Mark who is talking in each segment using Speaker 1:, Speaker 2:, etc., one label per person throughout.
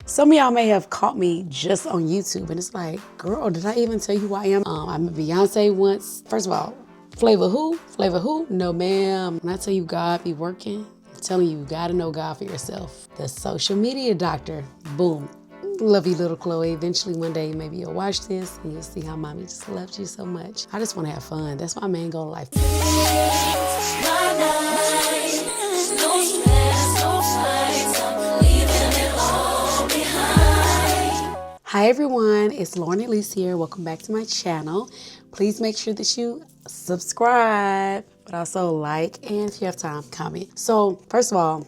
Speaker 1: Some of y'all may have caught me just on YouTube, and it's like, girl, did I even tell you who I am? I met Beyonce once. First of all, Flavor who? Flavor who? No, ma'am. When I tell you God be working, I'm telling you, you gotta know God for yourself. The social media doctor, boom. Love you, little Chloe. Eventually, one day, maybe you'll watch this and you'll see how mommy just loves you so much. I just want to have fun. That's my main goal in life. Hi everyone, it's Lauren Elise here. Welcome back to my channel. Please make sure that you subscribe, but also like, and if you have time, comment. So first of all,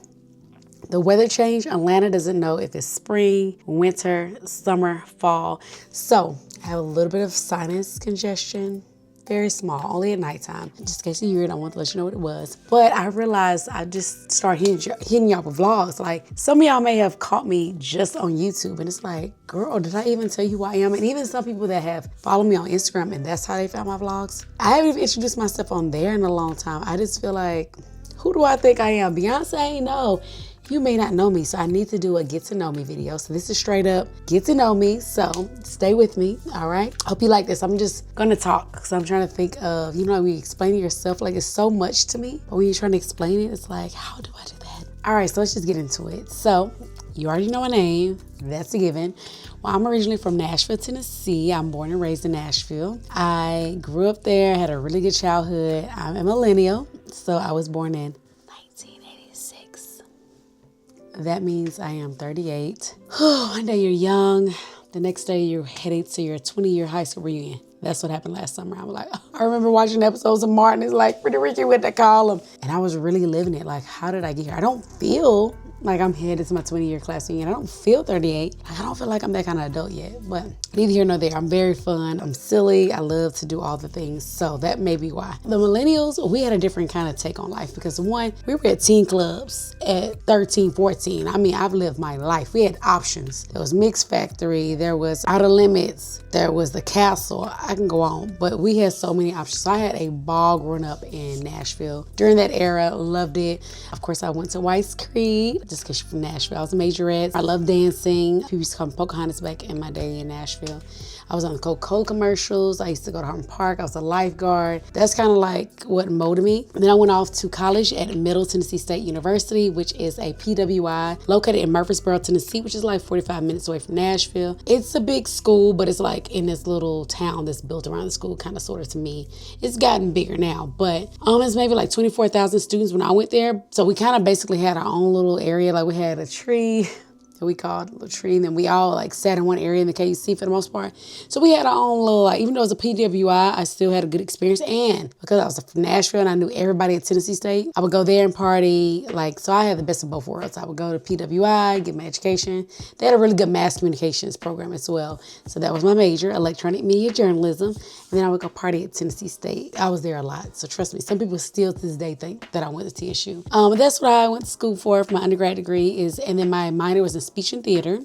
Speaker 1: the weather change, Atlanta doesn't know if it's spring, winter, summer, fall. So I have a little bit of sinus congestion. Very small, only at nighttime. Just in case you hear it, I want to let you know what it was. But I realized I just started hitting y'all with vlogs. Like, some of y'all may have caught me just on YouTube, and it's like, girl, did I even tell you who I am? And even some people that have followed me on Instagram, and that's how they found my vlogs. I haven't even introduced myself on there in a long time. I just feel like, who do I think I am? Beyonce? No. You may not know me, so I need to do a get to know me video. So this is straight up get to know me. So stay with me, all right? Hope you like this. I'm just gonna talk because I'm trying to think of, you know, when you explain yourself, like it's so much to me. But when you're trying to explain it, it's like, how do I do that? All right, so let's just get into it. So you already know my name. That's a given. Well, I'm originally from Nashville, Tennessee. I'm born and raised in Nashville. I grew up there, had a really good childhood. I'm a millennial, so I was born in 1986. That means I am 38. One day you're young. The next day you're heading to your 20-year high school reunion. That's what happened last summer. I was like, I remember watching episodes of Martin. It's like, Pretty Ricky, what they call him. And I was really living it. Like, how did I get here? I don't feel like I'm headed to my 20-year class reunion. I don't feel 38. Like, I don't feel like I'm that kind of adult yet. But neither here nor there. I'm very fun. I'm silly. I love to do all the things. So that may be why. The millennials, we had a different kind of take on life because one, we were at teen clubs at 13, 14. I mean, I've lived my life. We had options. There was Mix Factory. There was Outer Limits. There was the Castle. I can go on, but we had so many options. So I had a ball growing up in Nashville. During that era, loved it. Of course, I went to White's Creek. Just because you're from Nashville. I was a majorette. I love dancing. People used to call me Pocahontas back in my day in Nashville. I was on the Coca-Cola commercials. I used to go to Harton Park. I was a lifeguard. That's kind of like what molded me. And then I went off to college at Middle Tennessee State University, which is a PWI located in Murfreesboro, Tennessee, which is like 45 minutes away from Nashville. It's a big school, but it's like in this little town that's built around the school, kind of sort of to me. It's gotten bigger now, but it's maybe like 24,000 students when I went there. So we kind of basically had our own little area. Like we had a tree that we called a little tree, and then we all like sat in one area in the KUC for the most part. So we had our own little, like, even though it was a PWI, I still had a good experience. And because I was from Nashville and I knew everybody at Tennessee State, I would go there and party. Like, so I had the best of both worlds. I would go to PWI, get my education. They had a really good mass communications program as well. So that was my major, electronic media journalism. And then I would go party at Tennessee State. I was there a lot. So trust me, some people still to this day think that I went to TSU. But that's what I went to school for my undergrad degree and then my minor was in speech and theater.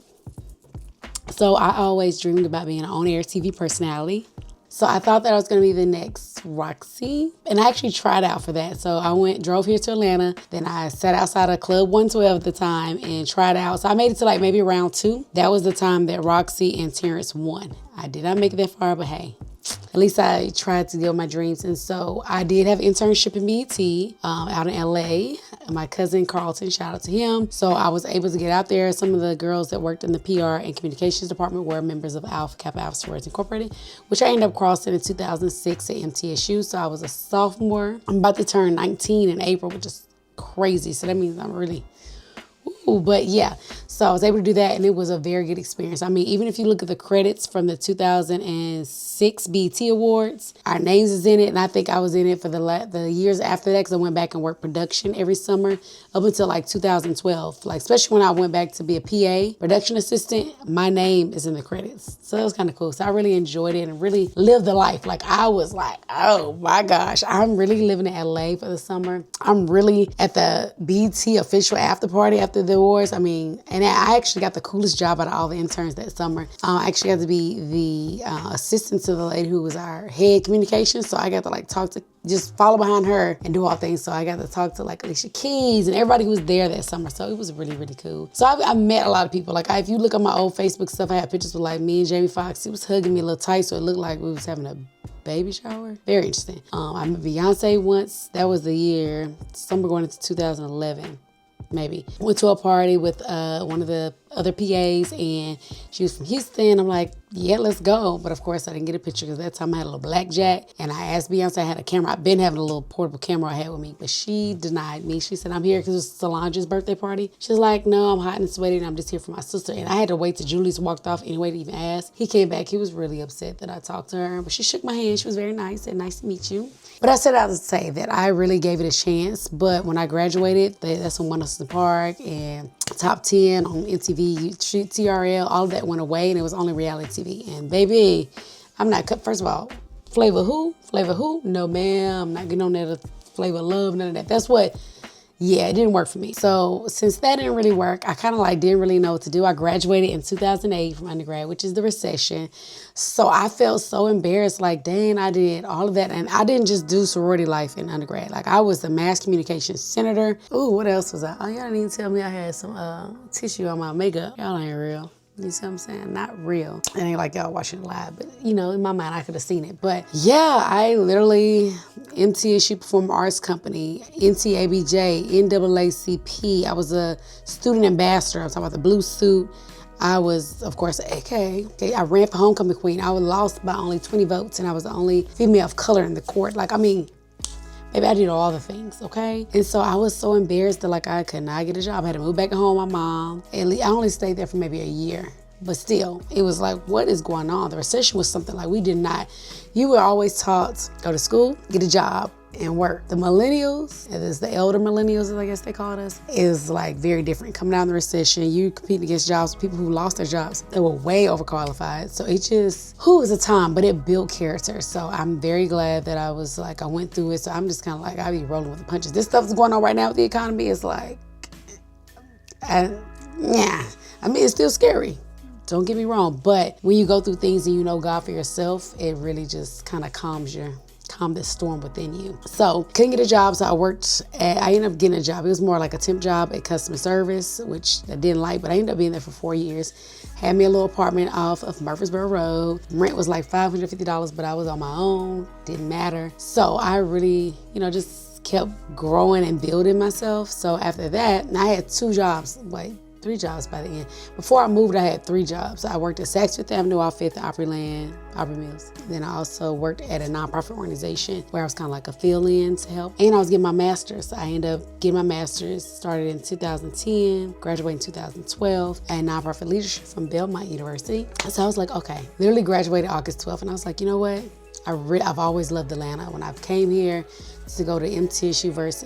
Speaker 1: So I always dreamed about being an on-air TV personality. So I thought that I was going to be the next Roxy. And I actually tried out for that. So I drove here to Atlanta. Then I sat outside of Club 112 at the time and tried out. So I made it to like maybe round 2. That was the time that Roxy and Terrence won. I did not make it that far, but hey. At least I tried to deal with my dreams. And so I did have an internship in BET out in LA. My cousin Carlton, shout out to him. So I was able to get out there. Some of the girls that worked in the PR and communications department were members of Alpha Kappa Alpha Sorority Incorporated, which I ended up crossing in 2006 at MTSU. So I was a sophomore. I'm about to turn 19 in April, which is crazy. So that means I'm really... Ooh, but yeah, so I was able to do that, and it was a very good experience. I mean, even if you look at the credits from the 2006 BET Awards, our names is in it, and I think I was in it for the years after that because I went back and worked production every summer up until like 2012. Like, especially when I went back to be a PA, production assistant, my name is in the credits. So it was kind of cool. So I really enjoyed it and really lived the life. Like, I was like, oh my gosh, I'm really living in LA for the summer. I'm really at the BET official after party after after the awards, I mean, and I actually got the coolest job out of all the interns that summer. I actually got to be the assistant to the lady who was our head communications. So I got to like talk to, just follow behind her and do all things. So I got to talk to like Alicia Keys and everybody who was there that summer. So it was really, really cool. So I met a lot of people. Like if you look at my old Facebook stuff, I had pictures with like me and Jamie Foxx. He was hugging me a little tight, so it looked like we was having a baby shower. Very interesting. I met Beyonce once. That was the year, summer going into 2011. Maybe. Went to a party with one of the other PAs and she was from Houston. I'm like, yeah, let's go. But of course I didn't get a picture because that time I had a little blackjack and I asked Beyonce, I had a camera. I've been having a little portable camera I had with me, but she denied me. She said, I'm here because it's Solange's birthday party. She's like, no, I'm hot and sweaty and I'm just here for my sister. And I had to wait till Julius walked off anyway to even ask. He came back. He was really upset that I talked to her, but she shook my hand. She was very nice and nice to meet you. But I said I would say that I really gave it a chance. But when I graduated, that's when One Us in the Park and Top 10 on MTV, TRL, all of that went away and it was only reality TV. And baby, I'm not, first of all, Flavor who? Flavor who? No ma'am, I'm not getting on that Flavor Love, none of that. That's what, yeah, it didn't work for me. So since that didn't really work, I kind of like didn't really know what to do. I graduated in 2008 from undergrad, which is the recession. So I felt so embarrassed, like, dang, I did all of that. And I didn't just do sorority life in undergrad. Like I was the mass communications senator. Ooh, what else was I? Oh, y'all didn't even tell me I had some tissue on my makeup. Y'all ain't real. You see what I'm saying? Not real. It ain't like y'all watching it live, but you know, in my mind, I could have seen it. But yeah, I literally, MTSU Performing Arts Company, NCABJ, NAACP. I was a student ambassador. I'm talking about the blue suit. I was, of course, AK. Okay, I ran for homecoming queen. I was lost by only 20 votes and I was the only female of color in the court. Like, I mean, maybe I did all the things, okay? And so I was so embarrassed that like I could not get a job. I had to move back home with my mom. And I only stayed there for maybe a year. But still, it was like, what is going on? The recession was something like we did not, you were always taught, go to school, get a job, and work. The millennials, it is the elder millennials, I guess they called us, is like very different. Coming down the recession, you compete against jobs, people who lost their jobs, they were way overqualified. So it just, who was a time, but it built character. So I'm very glad that I was like, I went through it. So I'm just kind of like, I be rolling with the punches. This stuff is going on right now with the economy. It's like, yeah, I mean, it's still scary. Don't get me wrong, but when you go through things and you know God for yourself, it really just kind of calm the storm within you. So couldn't get a job, so I ended up getting a job. It was more like a temp job at customer service, which I didn't like, but I ended up being there for 4 years. Had me a little apartment off of Murfreesboro Road. Rent was like $550, but I was on my own, didn't matter. So I really, just kept growing and building myself. So after that, and I had 2 jobs, 3 jobs by the end. Before I moved, I had 3 jobs. I worked at Saks Fifth Avenue off 5th, Opryland, Opry Mills. Then I also worked at a nonprofit organization where I was kind of like a fill-in to help. And I was getting my master's. I ended up getting my master's, started in 2010, graduated in 2012, and nonprofit leadership from Belmont University. So I was like, okay, literally graduated August 12th. And I was like, you know what? I've always loved Atlanta. When I came here to go to TSU versus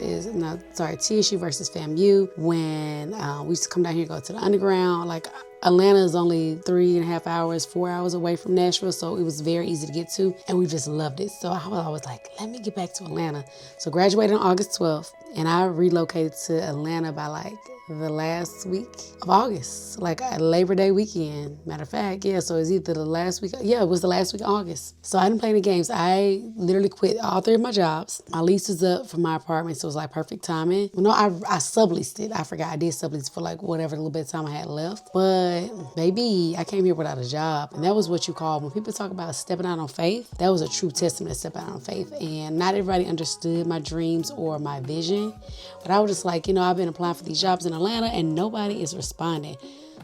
Speaker 1: FAMU, when we used to come down here and go to the underground, like Atlanta is only 3.5 hours, 4 hours away from Nashville, so it was very easy to get to, and we just loved it. So I was always like, let me get back to Atlanta. So graduated on August 12th, and I relocated to Atlanta by like the last week of August, like a Labor Day weekend. Matter of fact, yeah, so it's either the last week, it was the last week of August. So I didn't play any games. I literally quit all 3 of my jobs. My lease was up for my apartment, so it was like perfect timing. Well, no, I subleased it. I forgot I did sublease for like whatever little bit of time I had left. But baby, I came here without a job. And that was what you call, when people talk about stepping out on faith, that was a true testament of stepping out on faith. And not everybody understood my dreams or my vision. But I was just like, I've been applying for these jobs in Atlanta and nobody is responding.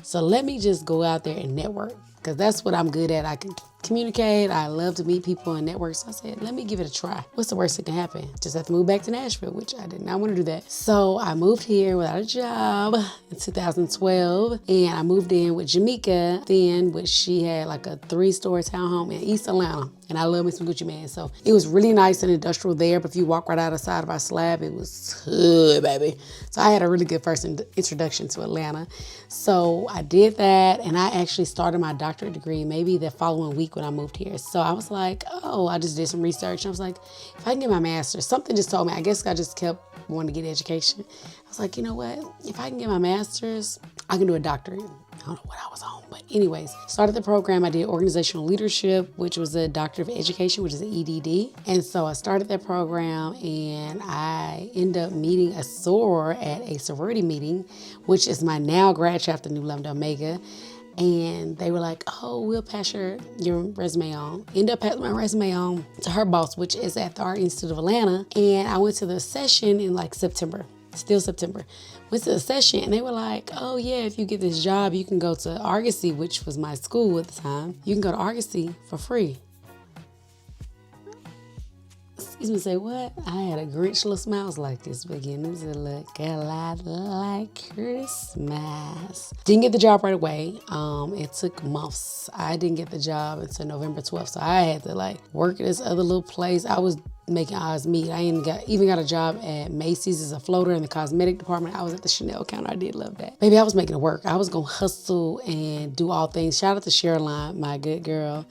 Speaker 1: So let me just go out there and network, because that's what I'm good at. I can communicate. I love to meet people and network. So I said, let me give it a try. What's the worst that can happen? Just have to move back to Nashville, which I did not want to do that. So I moved here without a job in 2012, and I moved in with Jamaica then, which she had like a 3-story townhome in East Atlanta. And I love me some Gucci Mane. So it was really nice and industrial there. But if you walk right outside of our slab, it was hood, baby. So I had a really good first introduction to Atlanta. So I did that. And I actually started my doctorate degree maybe the following week when I moved here. So I was like, oh, I just did some research. I was like, if I can get my master's, something just told me, I guess I just kept wanting to get education. I was like, you know what? If I can get my master's, I can do a doctorate. I don't know what I was on, but anyways, started the program. I did organizational leadership, which was a doctorate of education, which is an EDD. And so I started that program, and I ended up meeting a soror at a sorority meeting, which is my now grad chapter, Nu Lambda Omega. And they were like, oh, we'll pass your resume on. End up passing my resume on to her boss, which is at the Art Institute of Atlanta. And I went to the session in like September. Still September. Went to the session, and they were like, oh yeah, if you get this job, you can go to Argosy, which was my school at the time. You can go to Argosy for free. Excuse me, say what? I had a Grinch little smile. I was like, this beginning to look a lot like Christmas. Didn't get the job right away. It took months. I didn't get the job until November 12th. So I had to like work at this other little place. I was making odds meet. I even got a job at Macy's as a floater in the cosmetic department. I was at the Chanel counter. I did love that. Baby, I was making it work. I was gonna hustle and do all things. Shout out to Sherilyn, my good girl.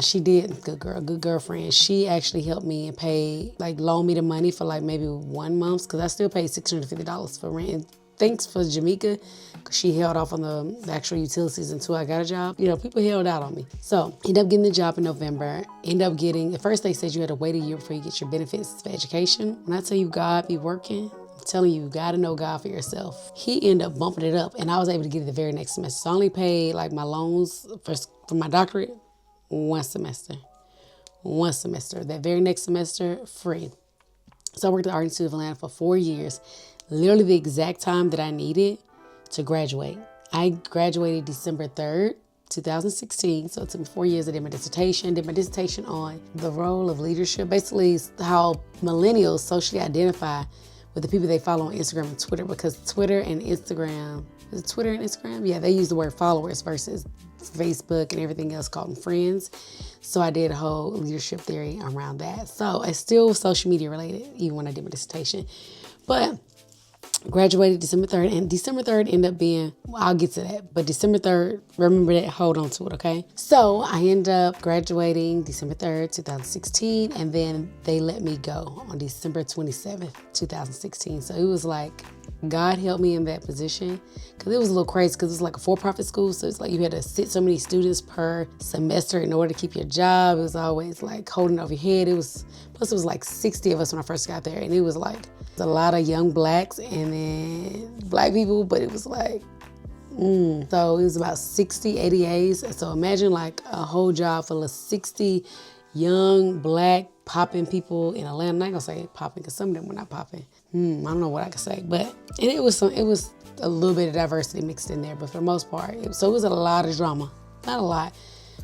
Speaker 1: She did, good girlfriend. She actually helped me and paid, like loaned me the money for like maybe 1 month, because I still paid $650 for rent. And thanks for Jamaica, because she held off on the actual utilities until I got a job. You know, people held out on me. So ended up getting the job in November. At first they said you had to wait a year before you get your benefits for education. When I tell you God be working, I'm telling you, you gotta know God for yourself. He ended up bumping it up, and I was able to get it the very next semester. So I only paid like my loans for my doctorate one semester. That very next semester, free. So I worked at the Art Institute of Atlanta for 4 years, literally the exact time that I needed to graduate. I graduated December 3rd, 2016. So it took me 4 years. I did my dissertation on the role of leadership, basically how millennials socially identify with the people they follow on Instagram and Twitter, because Twitter and Instagram, is it Twitter and Instagram? Yeah, they use the word followers versus Facebook and everything else called them friends. So I did a whole leadership theory around that. So it's still social media related, even when I did my dissertation. But graduated December 3rd, and December 3rd ended up being, well, I'll get to that, but December 3rd, remember that, hold on to it, okay? So I ended up graduating December 3rd, 2016, and then they let me go on December 27th, 2016. So it was like, God helped me in that position, because it was a little crazy, because it was like a for-profit school, so it's like you had to sit so many students per semester in order to keep your job. It was always like holding over your head. Plus it was like 60 of us when I first got there, and it was like a lot of young blacks and then black people, but it was like, So it was about 60 ADAs. So imagine like a whole job full of 60 young black popping people in Atlanta. I'm not gonna say popping, because some of them were not popping. I don't know what I could say, but it was a little bit of diversity mixed in there, but for the most part, it was a lot of drama. Not a lot,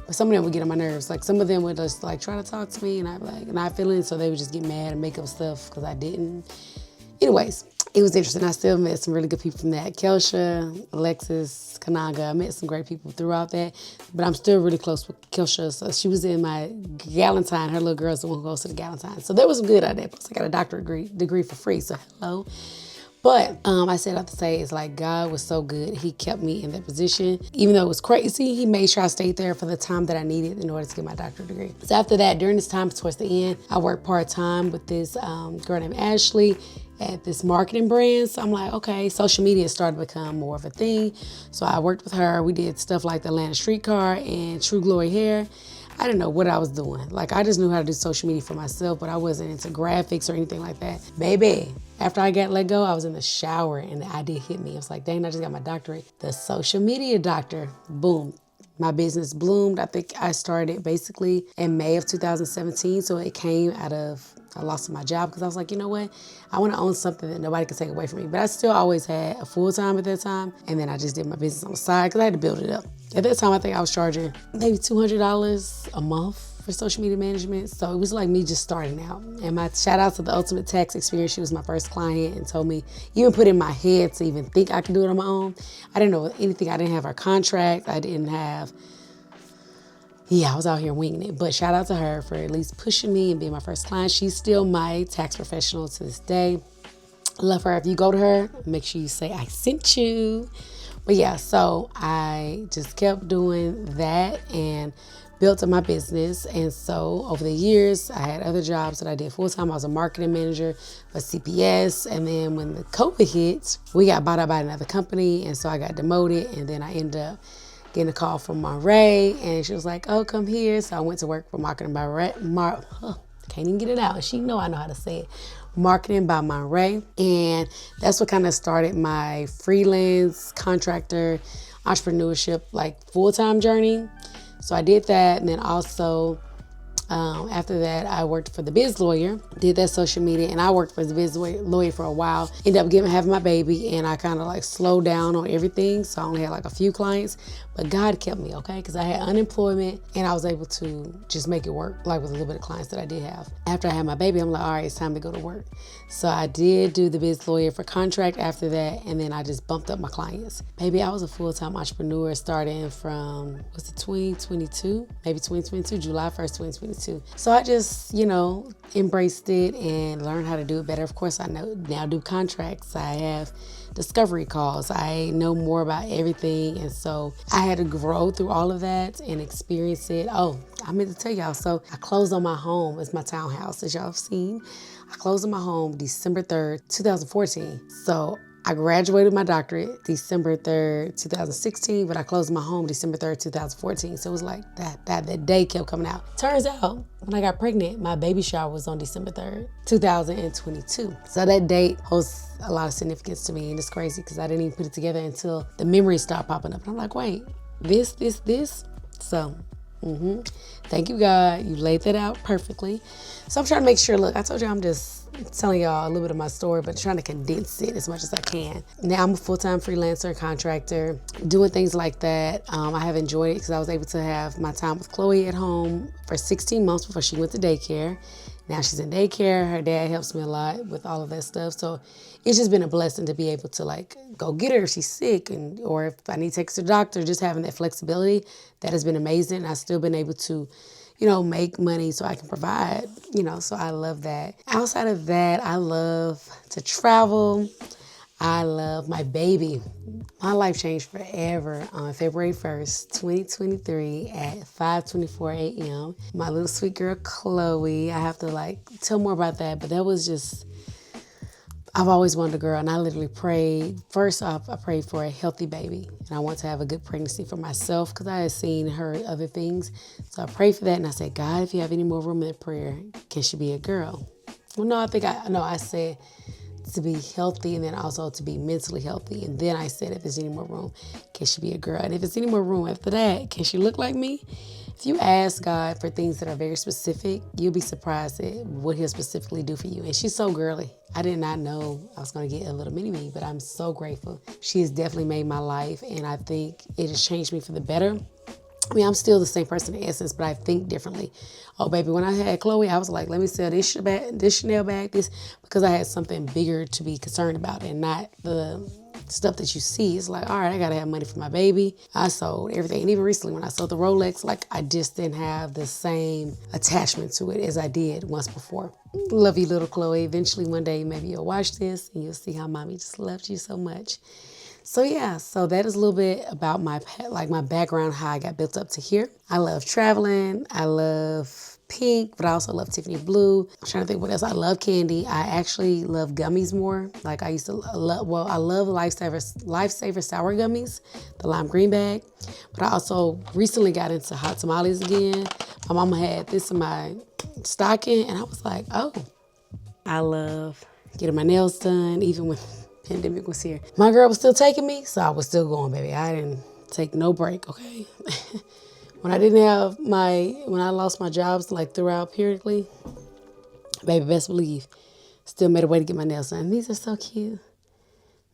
Speaker 1: but some of them would get on my nerves. Like some of them would just like try to talk to me, and I'd be like, not feeling, so they would just get mad and make up stuff because I didn't. Anyways, it was interesting. I still met some really good people from that. Kelsha, Alexis, Kanaga. I met some great people throughout that. But I'm still really close with Kelsha. So she was in my Galentine. Her little girl's the one who goes to the Galentine. So there was some good out there. Plus I got a doctorate degree for free. So hello. But I said I have to say, it's like God was so good. He kept me in that position. Even though it was crazy, he made sure I stayed there for the time that I needed in order to get my doctorate degree. So after that, during this time, towards the end, I worked part-time with this girl named Ashley at this marketing brand. So I'm like, okay, social media started to become more of a thing. So I worked with her. We did stuff like the Atlanta Streetcar and True Glory Hair. I didn't know what I was doing. Like, I just knew how to do social media for myself, but I wasn't into graphics or anything like that. Baby, after I got let go, I was in the shower and the idea hit me. I was like, dang, I just got my doctorate. The social media doctor, boom. My business bloomed. I think I started basically in May of 2017. So it came out of I lost my job, because I was like, you know what? I want to own something that nobody can take away from me. But I still always had a full-time at that time. And then I just did my business on the side, because I had to build it up. At that time, I think I was charging maybe $200 a month for social media management. So it was like me just starting out. And my shout out to the Ultimate Tax Experience. She was my first client and told me, even put in my head to even think I could do it on my own. I didn't know anything. I didn't have her contract. I was out here winging it. But shout out to her for at least pushing me and being my first client. She's still my tax professional to this day. Love her. If you go to her, make sure you say I sent you. But yeah, so I just kept doing that and built up my business. And so over the years, I had other jobs that I did full time. I was a marketing manager for CPS. And then when the COVID hit, we got bought out by another company. And so I got demoted. And then I ended up getting a call from Monterey. And she was like, oh, come here. So I went to work for Marketing by can't even get it out. She know I know how to say it. Marketing by Monterey. And that's what kind of started my freelance contractor entrepreneurship, like full-time journey. So I did that, and then also after that, I worked for the biz lawyer, did that social media, and I worked for the biz lawyer for a while. Ended up having my baby, and I kind of like slowed down on everything. So I only had like a few clients, but God kept me, okay? Because I had unemployment, and I was able to just make it work, like with a little bit of clients that I did have. After I had my baby, I'm like, all right, it's time to go to work. So I did do the biz lawyer for contract after that, and then I just bumped up my clients. Baby, I was a full-time entrepreneur starting from, was it 2022? Maybe 2022, July 1st, 2022. So I just, embraced it and learned how to do it better. Of course, I now do contracts. I have discovery calls. I know more about everything. And so I had to grow through all of that and experience it. Oh, I meant to tell y'all. So I closed on my home. It's my townhouse, as y'all have seen. I closed on my home December 3rd, 2014. So I graduated my doctorate December 3rd, 2016, but I closed my home December 3rd, 2014. So it was like that day kept coming out. Turns out, when I got pregnant, my baby shower was on December 3rd, 2022. So that date holds a lot of significance to me, and it's crazy because I didn't even put it together until the memories started popping up. And I'm like, wait, this. So, thank you, God. You laid that out perfectly. So I'm trying to make sure, look, I told you I'm just telling y'all a little bit of my story, but trying to condense it as much as I can. Now I'm a full-time freelancer and contractor, doing things like that. I have enjoyed it because I was able to have my time with Chloe at home for 16 months before she went to daycare. Now she's in daycare. Her dad helps me a lot with all of that stuff. So it's just been a blessing to be able to like go get her if she's sick, or if I need to take her to the doctor, just having that flexibility, that has been amazing. I've still been able to make money so I can provide, so I love that. Outside of that, I love to travel. I love my baby. My life changed forever on February 1st, 2023 at 5:24 a.m. My little sweet girl, Chloe, I have to tell more about that, but that was just, I've always wanted a girl, and I literally prayed. First off, I prayed for a healthy baby, and I want to have a good pregnancy for myself because I had seen her other things. So I prayed for that, and I said, God, if you have any more room in prayer, can she be a girl? Well, no, I said to be healthy, and then also to be mentally healthy. And then I said, if there's any more room, can she be a girl? And if there's any more room after that, can she look like me? If you ask God for things that are very specific, you'll be surprised at what He'll specifically do for you. And she's so girly. I did not know I was going to get a little mini me, but I'm so grateful. She has definitely made my life, and I think it has changed me for the better. I mean, I'm still the same person in essence, but I think differently. Oh, baby, when I had Chloe, I was like, let me sell this Chanel bag, because I had something bigger to be concerned about and not the stuff that you see. It's like, all right, I got to have money for my baby. I sold everything. And even recently when I sold the Rolex, I just didn't have the same attachment to it as I did once before. Love you, little Chloe. Eventually, one day, maybe you'll watch this and you'll see how mommy just loved you so much. So yeah, so that is a little bit about my background, how I got built up to here. I love traveling. I love pink, but I also love Tiffany blue. I'm trying to think what else. I love candy. I actually love gummies more. I used to love, I love Lifesaver sour gummies, the lime green bag. But I also recently got into hot tamales again. My mama had this in my stocking, and I was like, oh, I love getting my nails done, even when pandemic was here. My girl was still taking me, so I was still going, baby. I didn't take no break, okay? When I lost my jobs throughout periodically, baby, best believe, still made a way to get my nails done. These are so cute.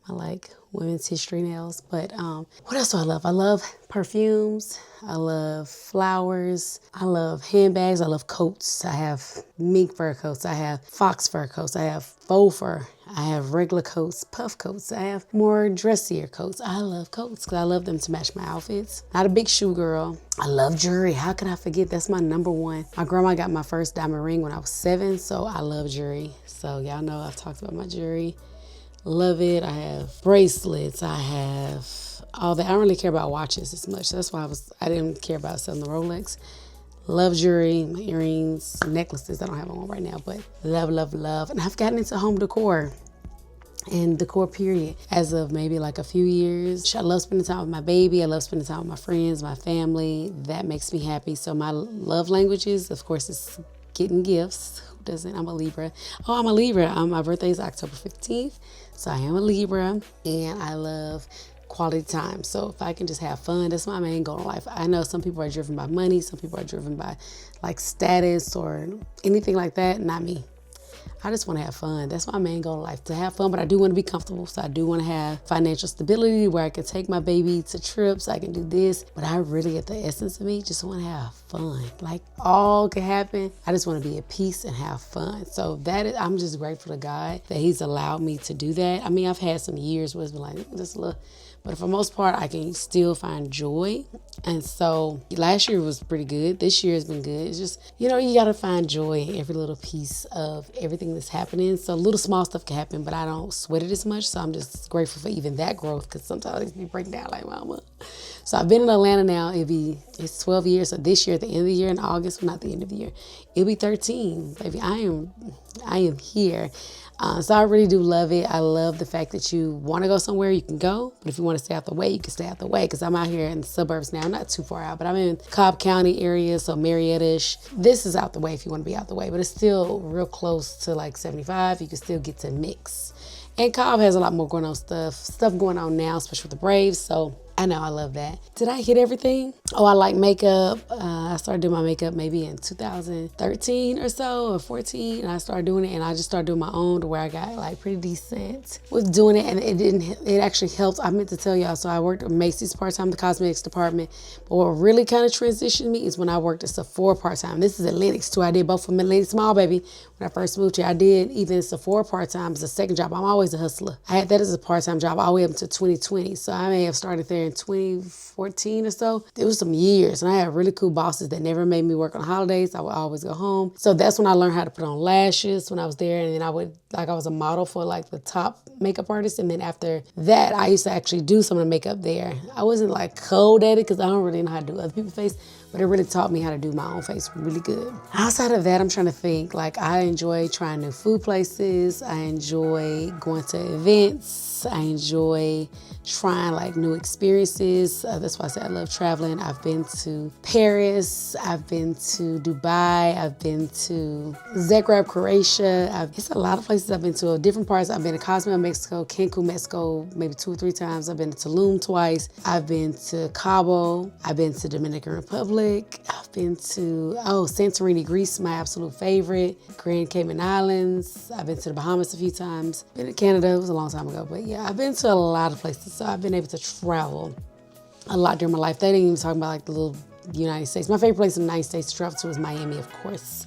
Speaker 1: I women's history nails. But what else do I love? I love perfumes. I love flowers. I love handbags. I love coats. I have mink fur coats. I have fox fur coats. I have faux fur. I have regular coats, puff coats. I have more dressier coats. I love coats because I love them to match my outfits. Not a big shoe girl. I love jewelry. How can I forget? That's my number one. My grandma got my first diamond ring when I was 7, so I love jewelry. So y'all know I've talked about my jewelry. Love it. I have bracelets. I have all that. I don't really care about watches as much. That's why I didn't care about selling the Rolex. Love jewelry, my earrings, necklaces. I don't have one right now, but love, love, love. And I've gotten into home decor and decor period as of maybe like a few years. I love spending time with my baby. I love spending time with my friends, my family. That makes me happy. So my love languages, of course, is getting gifts. Who doesn't? I'm a Libra. Oh, I'm a Libra. My birthday is October 15th. So I am a Libra, and I love quality time. So if I can just have fun, that's my main goal in life. I know some people are driven by money. Some people are driven by like status or anything like that. Not me. I just want to have fun. That's my main goal in life, to have fun, but I do want to be comfortable. So I do want to have financial stability where I can take my baby to trips. I can do this, but I really, at the essence of me, just want to have fun. Like all can happen. I just want to be at peace and have fun. So I'm just grateful to God that he's allowed me to do that. I mean, I've had some years where it's been like just a little, but for the most part, I can still find joy. And so last year was pretty good. This year has been good. It's just, you got to find joy in every little piece of everything that's happening. So little small stuff can happen, but I don't sweat it as much. So I'm just grateful for even that growth, because sometimes it be breaking down like mama. So I've been in Atlanta now. It's 12 years. So this year, at the end of the year in August, well, not the end of the year, it'll be 13. Baby, I am here. So I really do love it. I love the fact that you want to go somewhere, you can go. But if you want to stay out the way, you can stay out the way. Because I'm out here in the suburbs now. I'm not too far out, but I'm in Cobb County area, so Marietta-ish. This is out the way if you want to be out the way. But it's still real close to like 75. You can still get to mix. And Cobb has a lot more going on stuff going on now, especially with the Braves. So I know, I love that. Did I hit everything? Oh, I like makeup. I started doing my makeup maybe in 2013 or so, or 14. And I started doing it, and I just started doing my own to where I got like pretty decent with doing it. And it actually helped. I meant to tell y'all, so I worked at Macy's part-time, the cosmetics department. But what really kind of transitioned me is when I worked at Sephora part-time. This is at Lenox too. I did both of them at Lenox Mall, baby. When I first moved here, I did even Sephora part-time as a second job. I'm always a hustler. I had that as a part-time job all the way up to 2020. So I may have started there in 2014 or so. It was some years, and I had really cool bosses that never made me work on holidays. I would always go home. So that's when I learned how to put on lashes when I was there. And then I was a model for like the top makeup artist. And then after that, I used to actually do some of the makeup there. I wasn't like cold at it because I don't really know how to do other people's face, but it really taught me how to do my own face really good. Outside of that, I'm trying to think. Like, I enjoy trying new food places. I enjoy going to events. I enjoy trying like new experiences. That's why I say I love traveling. I've been to Paris. I've been to Dubai. I've been to Zagreb, Croatia. It's a lot of places I've been to, different parts. I've been to Cozumel, Mexico, Cancun, Mexico, maybe 2 or 3 times. I've been to Tulum twice. I've been to Cabo. I've been to Dominican Republic. I've been to, Santorini, Greece, my absolute favorite. Grand Cayman Islands. I've been to the Bahamas a few times. Been to Canada. It was a long time ago, but yeah, I've been to a lot of places. So I've been able to travel a lot during my life. They didn't even talk about like the little United States. My favorite place in the United States to travel to is Miami, of course.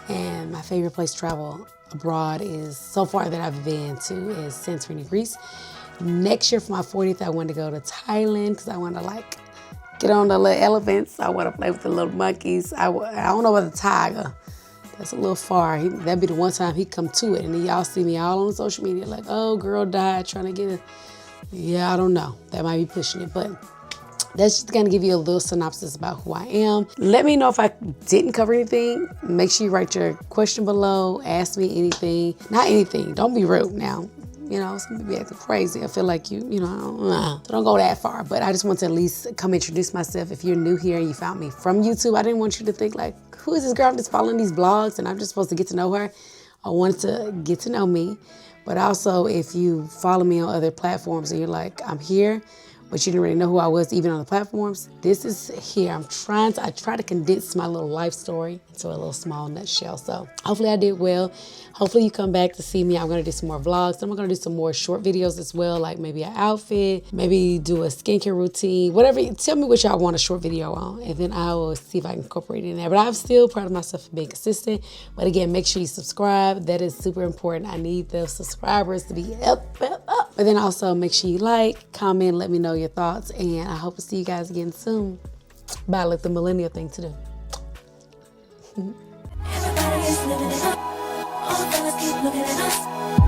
Speaker 1: And my favorite place to travel abroad is, so far that I've been to, is Santorini, Greece. Next year for my 40th, I want to go to Thailand because I want to like get on the little elephants. I want to play with the little monkeys. I don't know about the tiger. That's a little far. That'd be the one time he come to it. And then y'all see me all on social media like, oh, girl died trying to get it. Yeah, I don't know. That might be pushing it, but that's just going to give you a little synopsis about who I am. Let me know if I didn't cover anything. Make sure you write your question below. Ask me anything. Not anything. Don't be rude now. Some people be acting crazy. I feel like so don't go that far. But I just want to at least come introduce myself. If you're new here and you found me from YouTube, I didn't want you to think like, who is this girl? I'm just following these blogs and I'm just supposed to get to know her. I wanted to get to know me. But also, if you follow me on other platforms and you're like, I'm here, but you didn't really know who I was even on the platforms, this is here. I try to condense my little life story into a little small nutshell. So hopefully I did well. Hopefully you come back to see me. I'm going to do some more vlogs. I'm going to do some more short videos as well, like maybe an outfit, maybe do a skincare routine, whatever. Tell me what y'all want a short video on, and then I will see if I can incorporate it in there. But I'm still proud of myself for being consistent. But again, make sure you subscribe. That is super important. I need those subscribers to be up. But then also make sure you like, comment, let me know your thoughts, and I hope to see you guys again soon. Bye, like the millennial thing to do.
Speaker 2: Everybody is living it up. All the fellas keep looking at us.